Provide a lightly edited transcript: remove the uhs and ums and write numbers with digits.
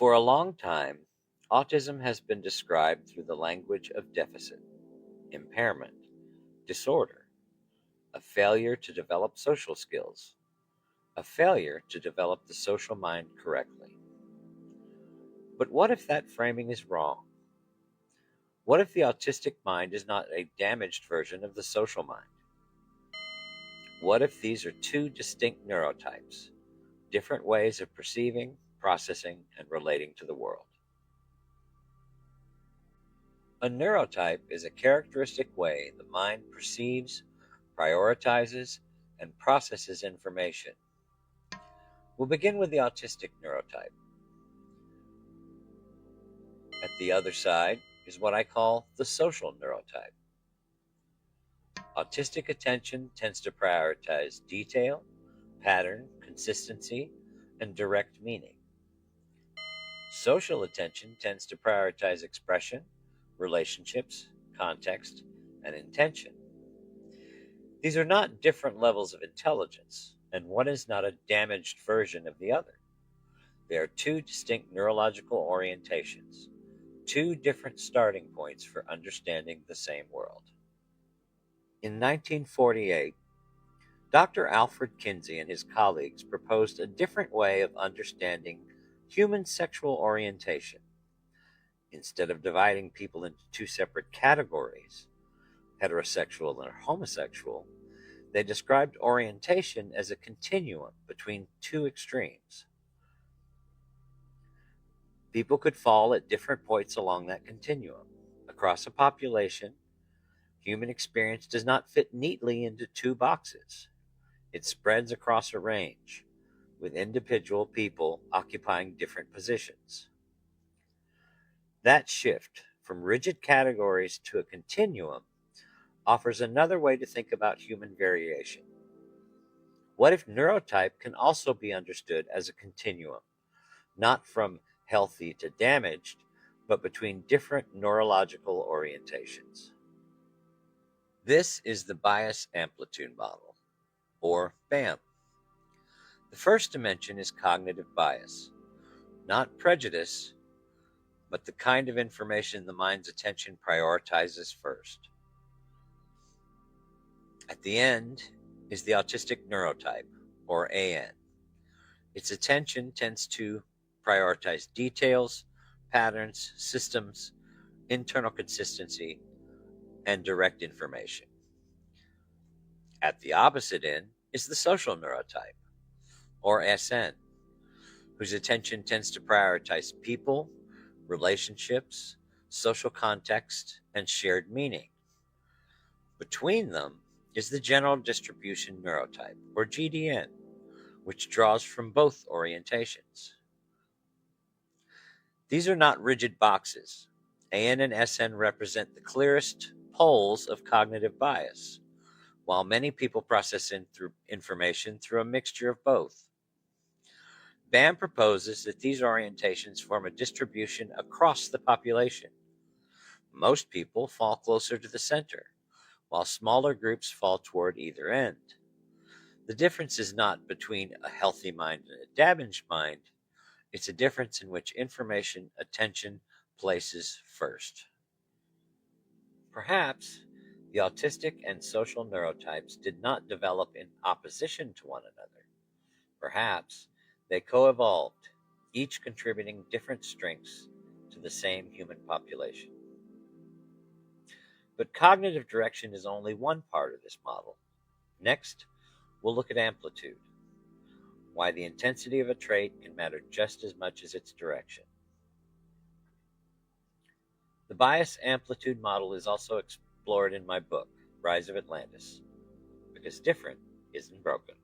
For a long time, autism has been described through the language of deficit, impairment, disorder, a failure to develop social skills, a failure to develop the social mind correctly. But what if that framing is wrong? What if the autistic mind is not a damaged version of the social mind? What if these are two distinct neurotypes, different ways of perceiving, processing, and relating to the world? A neurotype is a characteristic way the mind perceives, prioritizes, and processes information. We'll begin with the autistic neurotype. At the other side is what I call the social neurotype. Autistic attention tends to prioritize detail, pattern, consistency, and direct meaning. Social attention tends to prioritize expression, relationships, context, and intention. These are not different levels of intelligence, and one is not a damaged version of the other. They are two distinct neurological orientations, two different starting points for understanding the same world. In 1948, Dr. Alfred Kinsey and his colleagues proposed a different way of understanding human sexual orientation. Instead of dividing people into two separate categories, heterosexual and homosexual, they described orientation as a continuum between two extremes. People could fall at different points along that continuum. Across a population, human experience does not fit neatly into two boxes. It spreads across a range, with individual people occupying different positions. That shift from rigid categories to a continuum offers another way to think about human variation. What if neurotype can also be understood as a continuum, not from healthy to damaged, but between different neurological orientations? This is the Bias Amplitude Model, or BAM. The first dimension is cognitive bias, not prejudice, but the kind of information the mind's attention prioritizes first. At the end is the autistic neurotype, or AN. Its attention tends to prioritize details, patterns, systems, internal consistency, and direct information. At the opposite end is the social neurotype, or SN, whose attention tends to prioritize people, relationships, social context, and shared meaning. Between them is the general distribution neurotype, or GDN, which draws from both orientations. These are not rigid boxes. AN and SN represent the clearest poles of cognitive bias, while many people process information through a mixture of both. BAM proposes that these orientations form a distribution across the population. Most people fall closer to the center, while smaller groups fall toward either end. The difference is not between a healthy mind and a damaged mind. It's a difference in which information attention places first. Perhaps the autistic and social neurotypes did not develop in opposition to one another. Perhaps they co-evolved, each contributing different strengths to the same human population. But cognitive direction is only one part of this model. Next, we'll look at amplitude, why the intensity of a trait can matter just as much as its direction. The bias amplitude model is also explored in my book, Rise of Atlantis, because different isn't broken.